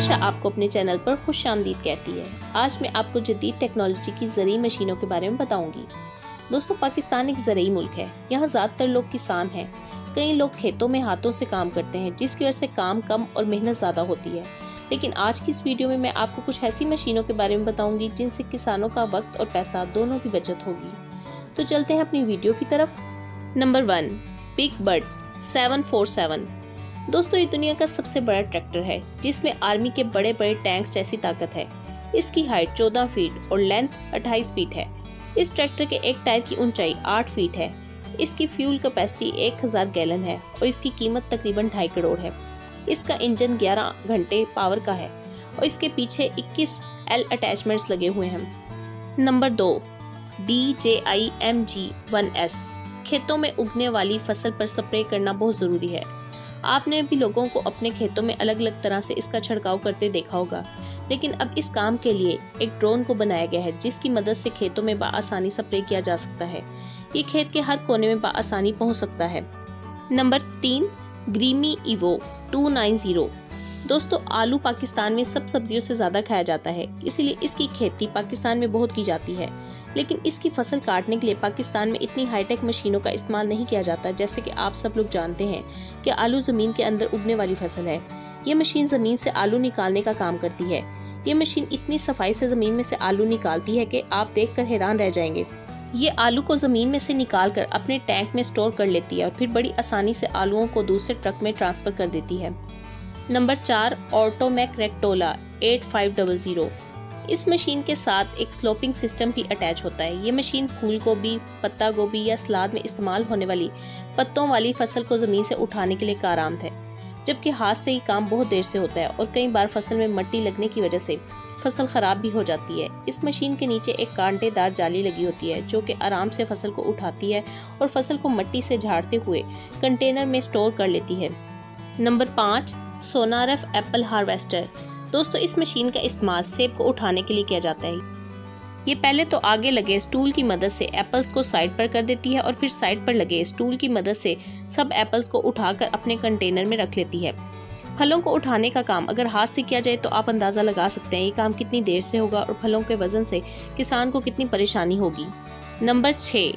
आयशा आपको अपने चैनल पर खुशामदीद कहती है। आज मैं आपको जदीद टेक्नोलॉजी की ज़रूरी मशीनों के बारे में बताऊंगी। दोस्तों, पाकिस्तान एक ज़रूरी मुल्क है। यहाँ ज़्यादातर लोग किसान हैं। कई लोग खेतों में हाथों से काम करते हैं, जिसकी वजह से काम कम और मेहनत ज़्यादा होती है। लेकिन आज की इस वीडियो में मैं आपको कुछ ऐसी मशीनों के बारे में बताऊंगी जिनसे किसानों का वक्त और पैसा दोनों की बचत होगी। तो चलते हैं अपनी वीडियो की तरफ। Number 1, big bird 747। दोस्तों, ये दुनिया का सबसे बड़ा ट्रैक्टर है जिसमें आर्मी के बड़े बड़े टैंक्स जैसी ताकत है। इसकी हाइट 14 फीट और लेंथ 28 फीट है। इस ट्रैक्टर के एक टायर की ऊंचाई 8 फीट है। इसकी फ्यूल कैपेसिटी 1000 गैलन है और इसकी कीमत तकरीबन 2.5 करोड़ है। इसका इंजन 11 घंटे पावर का है और इसके पीछे 21 L अटैचमेंट्स लगे हुए हैं। Number 2, DJI MG1S। खेतों में उगने वाली फसल पर स्प्रे करना बहुत ज़रूरी है। आपने भी लोगों को अपने खेतों में अलग अलग तरह से इसका छिड़काव करते देखा होगा, लेकिन अब इस काम के लिए एक ड्रोन को बनाया गया है जिसकी मदद से खेतों में बआसानी स्प्रे किया जा सकता है। ये खेत के हर कोने में बआसानी पहुंच सकता है। नंबर 3, ग्रीमी इवो 290। दोस्तों, आलू पाकिस्तान में सब सब्जियों से ज़्यादा खाया जाता है, इसीलिए इसकी खेती पाकिस्तान में बहुत की जाती है। लेकिन इसकी फसल काटने के लिए पाकिस्तान में इतनी हाईटेक मशीनों का इस्तेमाल नहीं किया जाता। जैसे कि आप सब लोग जानते हैं कि आलू ज़मीन के अंदर उगने वाली फसल है। ये मशीन ज़मीन से आलू निकालने का काम करती है। ये मशीन इतनी सफाई से ज़मीन में से आलू निकालती है कि आप देखकर हैरान रह जाएंगे। ये आलू को ज़मीन में से निकाल कर अपने टैंक में स्टोर कर लेती है और फिर बड़ी आसानी से आलूओं को दूसरे ट्रक में ट्रांसफ़र कर देती है। नंबर 4, ऑटोमैक रेक्टोला 8500। इस मशीन के साथ एक स्लोपिंग सिस्टम भी अटैच होता है। ये मशीन फूल गोभी, पत्ता गोभी या सलाद में इस्तेमाल होने वाली पत्तों वाली फसल को ज़मीन से उठाने के लिए कारआमद है, जबकि हाथ से ही काम बहुत देर से होता है और कई बार फसल में मिट्टी लगने की वजह से फसल ख़राब भी हो जाती है। इस मशीन के नीचे एक कांटेदार जाली लगी होती है जो कि आराम से फसल को उठाती है और फसल को मिट्टी से झाड़ते हुए कंटेनर में स्टोर कर लेती है। नंबर 5, सोनारफ एप्पल हार्वेस्टर। दोस्तों, इस मशीन का इस्तेमाल सेब को उठाने के लिए किया जाता है। ये पहले तो आगे लगे स्टूल की मदद से एप्पल्स को साइड पर कर देती है और फिर साइड पर लगे स्टूल की मदद से सब एप्पल्स को उठाकर अपने कंटेनर में रख लेती है। फलों को उठाने का काम अगर हाथ से किया जाए तो आप अंदाज़ा लगा सकते हैं ये काम कितनी देर से होगा और फलों के वजन से किसान को कितनी परेशानी होगी। Number 6,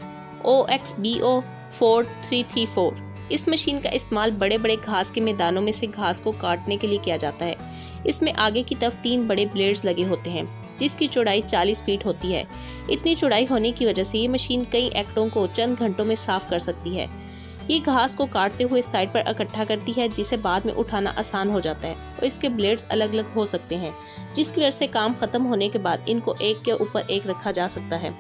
OXBO 4334। इस मशीन का इस्तेमाल बड़े बड़े घास के मैदानों में से घास को काटने के लिए किया जाता है। इसमें आगे की तरफ 3 बड़े ब्लेड्स लगे होते हैं जिसकी चौड़ाई 40 फीट होती है। इतनी चौड़ाई होने की वजह से ये मशीन कई एकड़ों को चंद घंटों में साफ कर सकती है। ये घास को काटते हुए साइड पर इकट्ठा करती है जिसे बाद में उठाना आसान हो जाता है और इसके ब्लेड्स अलग अलग हो सकते हैं, जिसकी वजह से काम खत्म होने के बाद इनको एक के ऊपर एक रखा जा सकता है।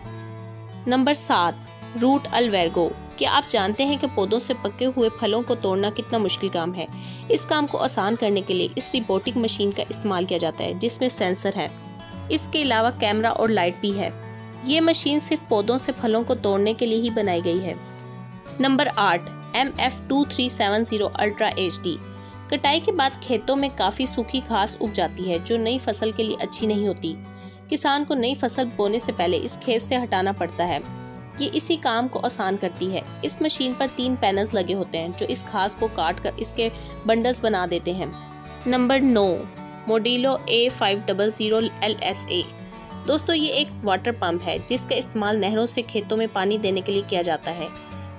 नंबर 7, रूट अल्वेर्गो। क्या आप जानते हैं कि पौधों से पके हुए फलों को तोड़ना कितना मुश्किल काम है? इस काम को आसान करने के लिए इस रोबोटिक मशीन का इस्तेमाल किया जाता है जिसमें सेंसर है। इसके अलावा कैमरा और लाइट भी है। ये मशीन सिर्फ पौधों से फलों को तोड़ने के लिए ही बनाई गई है। Number 8, MF2370 ultra HD। कटाई के बाद खेतों में काफ़ी सूखी घास उग जाती है जो नई फसल के लिए अच्छी नहीं होती। किसान को नई फसल बोने से पहले इस खेत से हटाना पड़ता है। ये इसी काम को आसान करती है। इस मशीन पर 3 पैनल्स लगे होते हैं जो इस घास को काट कर इसके बंडल्स बना देते हैं। Number 9, मोडिलो A500 LSA। दोस्तों, ये एक वाटर पंप है जिसका इस्तेमाल नहरों से खेतों में पानी देने के लिए किया जाता है।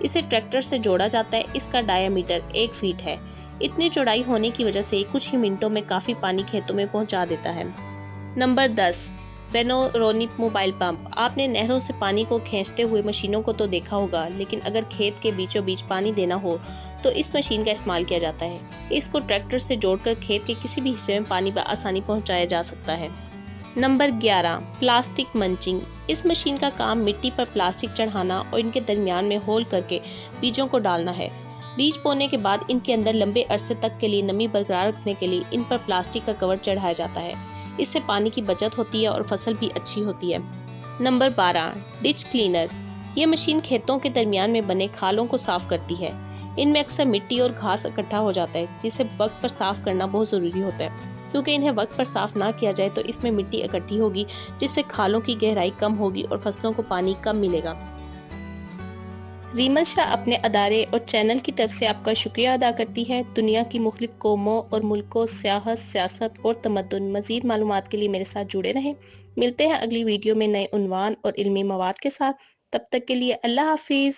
इसे ट्रैक्टर से जोड़ा जाता है। इसका डायामीटर 1 फीट है। इतनी चौड़ाई होने की वजह से कुछ ही मिनटों में काफ़ी पानी खेतों में पहुंचा देता है। नंबर 10, वेनोरोनिक मोबाइल पंप। आपने नहरों से पानी को खींचते हुए मशीनों को तो देखा होगा, लेकिन अगर खेत के बीचों बीच पानी देना हो तो इस मशीन का इस्तेमाल किया जाता है। इसको ट्रैक्टर से जोड़कर खेत के किसी भी हिस्से में पानी आसानी पहुंचाया जा सकता है। Number 11, plastic munching. इस मशीन का काम मिट्टी पर प्लास्टिक चढ़ाना और इनके दरमियान में होल करके बीजों को डालना है। बीज बोने के बाद इनके अंदर लंबे अरसे तक के लिए नमी बरकरार रखने के लिए इन पर प्लास्टिक का कवर चढ़ाया जाता है। इससे पानी की बचत होती है और फसल भी अच्छी होती है। Number 12, ditch cleaner. ये मशीन खेतों के दरमियान में बने खालों को साफ करती है। इनमें अक्सर मिट्टी और घास इकट्ठा हो जाता है जिसे वक्त पर साफ करना बहुत ज़रूरी होता है, क्योंकि इन्हें वक्त पर साफ ना किया जाए तो इसमें मिट्टी इकट्ठी होगी जिससे खालों की गहराई कम होगी और फसलों को पानी कम मिलेगा। रीमल शाह अपने अदारे और चैनल की तरफ से आपका शुक्रिया अदा करती है। दुनिया की मुख्तलिफ कौमों और मुल्कों, सियासत और तमद्दुन मज़ीद मालूमात के लिए मेरे साथ जुड़े रहें। मिलते हैं अगली वीडियो में नए उन्वान और इल्मी मवाद के साथ। तब तक के लिए अल्लाह हाफिज़।